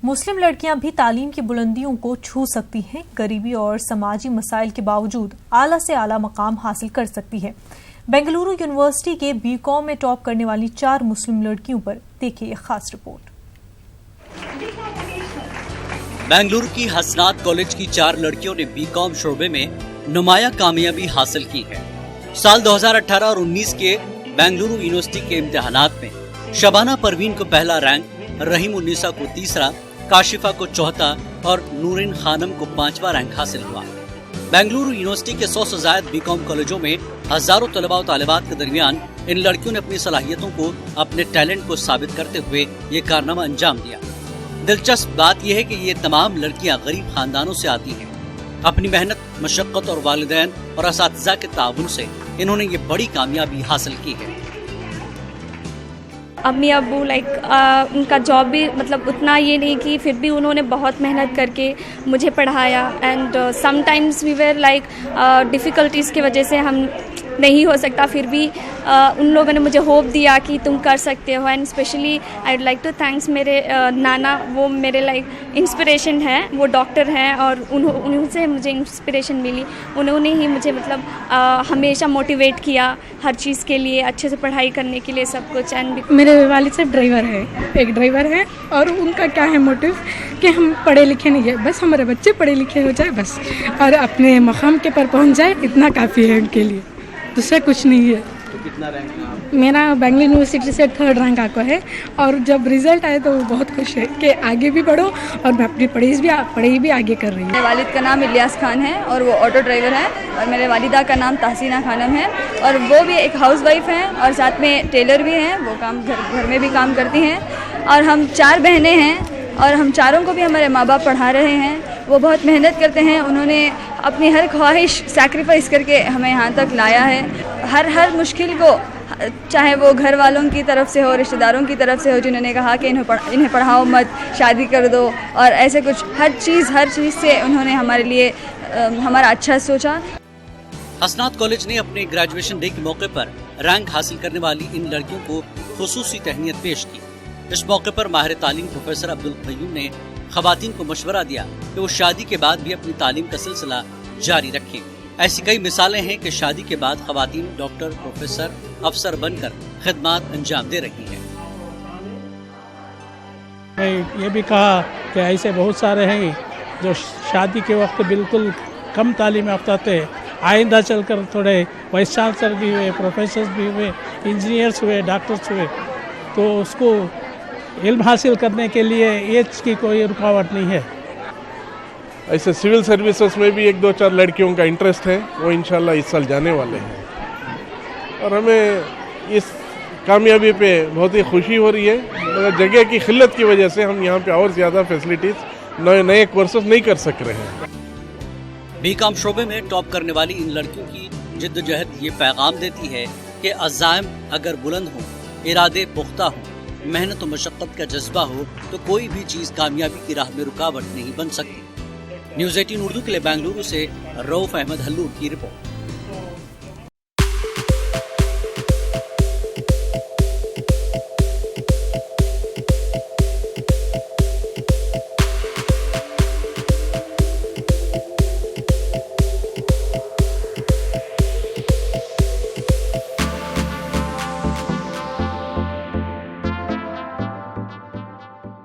मुस्लिम लड़कियां भी तालीम की बुलंदियों को छू सकती हैं। गरीबी और समाजी मसाइल के बावजूद आला से आला मकाम हासिल कर सकती है। बेंगलुरु यूनिवर्सिटी के बीकॉम में टॉप करने वाली 4 मुस्लिम लड़कियों पर देखिए ये खास रिपोर्ट। बेंगलुरु की हसनात कॉलेज की 4 लड़कियों ने बीकॉम शोबे में नुमाया कामयाबी हासिल की है। साल 2018 और 19 के बेंगलुरु यूनिवर्सिटी के इम्तिहानात में शबाना परवीन को पहला रैंक, रहीम उन्नीसा को तीसरा, काशिफा को चौथा और नूरिन खानम को 5वां रैंक हासिल हुआ। बेंगलुरु यूनिवर्सिटी के 100 से ज्यादा बीकॉम कॉलेजों में हजारों तलबा और तालिबात के दरमियान इन लड़कियों ने अपनी सलाहियतों को, अपने टैलेंट को साबित करते हुए ये कारनामा अंजाम दिया। दिलचस्प बात यह है कि ये तमाम लड़कियां गरीब खानदानों से आती हैं। अपनी मेहनत, मशक्कत और वालिदैन और असातिज़ा के ताउन से इन्होंने ये बड़ी कामयाबी हासिल की है। अम्मी अब्बू उनका जॉब भी उतना ये नहीं कि फिर भी उन्होंने बहुत मेहनत करके मुझे पढ़ाया। And sometimes we were difficulties की वजह से हम नहीं हो सकता, फिर भी उन लोगों ने मुझे होप दिया कि तुम कर सकते हो। And specially I would like to thanks मेरे नाना, वो मेरे इंस्पिरेशन हैं। वो डॉक्टर हैं और उनसे मुझे इंस्पिरेशन मिली। उन्होंने ही मुझे हमेशा मोटिवेट किया हर चीज़ के लिए, अच्छे से पढ़ाई करने के लिए, सब कुछ। एंड मेरे वालिद साहब ड्राइवर है, एक ड्राइवर है, और उनका क्या है मोटिव कि हम पढ़े लिखे नहीं है, बस हमारे बच्चे पढ़े लिखे हो जाए बस, और अपने मकाम के पर पहुंच जाए, इतना काफ़ी है उनके लिए, दूसरा कुछ नहीं है। तो कितना रैंक है? मेरा बेंगलुरु यूनिवर्सिटी से 3rd रैंक आका है, और जब रिजल्ट आए तो वो बहुत खुश है कि आगे भी बढ़ो, और मैं अपनी पढ़ाई भी आगे कर रही हूँ। मेरे वालिद का नाम इलियास खान है और वो ऑटो ड्राइवर है, और मेरे वालिदा का नाम तहसीना खानम है, और वो भी एक हाउसवाइफ हैं और साथ में टेलर भी हैं। वो काम घर में भी काम करती हैं, और हम 4 बहनें हैं, और हम चारों को भी हमारे माँ बाप पढ़ा रहे हैं। वो बहुत मेहनत करते हैं, उन्होंने अपनी हर ख्वाहिश सैक्रिफाइस करके हमें यहाँ तक लाया है। हर मुश्किल को, चाहे वो घर वालों की तरफ से हो, रिश्तेदारों की तरफ से हो, जिन्होंने कहा कि इन्हें पढ़ाओ मत, शादी कर दो, और ऐसे कुछ हर चीज़ से उन्होंने हमारे लिए हमारा अच्छा सोचा। हसनात कॉलेज ने अपने ग्रेजुएशन डे के मौके पर रैंक हासिल करने वाली इन लड़कियों को खुसूसी तहनीत पेश की। इस मौके पर माहिर तालीम प्रोफेसर अब्दुल क़य्यूम ने ख़वातीन को मशवरा दिया कि वो शादी के बाद भी अपनी तालीम का सिलसिला जारी रखें। ऐसी कई मिसालें हैं कि शादी के बाद ख़वातीन डॉक्टर, प्रोफेसर, अफसर बनकर खिदमात अंजाम दे रही हैं। मैं ये भी कहा कि ऐसे बहुत सारे हैं जो शादी के वक्त बिल्कुल कम तालीम याफ्ता थे, आइंदा चलकर थोड़े वाइस चांसलर भी हुए, प्रोफेसर भी हुए, इंजीनियर्स हुए, डॉक्टर्स हुए, तो उसको इल्म हासिल करने के लिए एज की कोई रुकावट नहीं है। ऐसे सिविल सर्विसेज में भी 1-2-4 लड़कियों का इंटरेस्ट है, वो इंशाल्लाह इस साल जाने वाले हैं, और हमें इस कामयाबी पे बहुत ही खुशी हो रही है। मगर जगह की किल्लत की वजह से हम यहाँ पे और ज़्यादा फैसिलिटीज़, नए कोर्सेज नहीं कर सक रहे हैं। बीकॉम शोबे में टॉप करने वाली इन लड़कियों की जिद्दोजहद ये पैगाम देती है कि अज़ाइम अगर बुलंद हो, इरादे पुख्ता हो, मेहनत और मशक्क़त का जज्बा हो, तो कोई भी चीज़ कामयाबी की राह में रुकावट नहीं बन सकती। न्यूज़ 18 उर्दू के लिए बेंगलुरु से रऊफ अहमद हल्लूर की रिपोर्ट।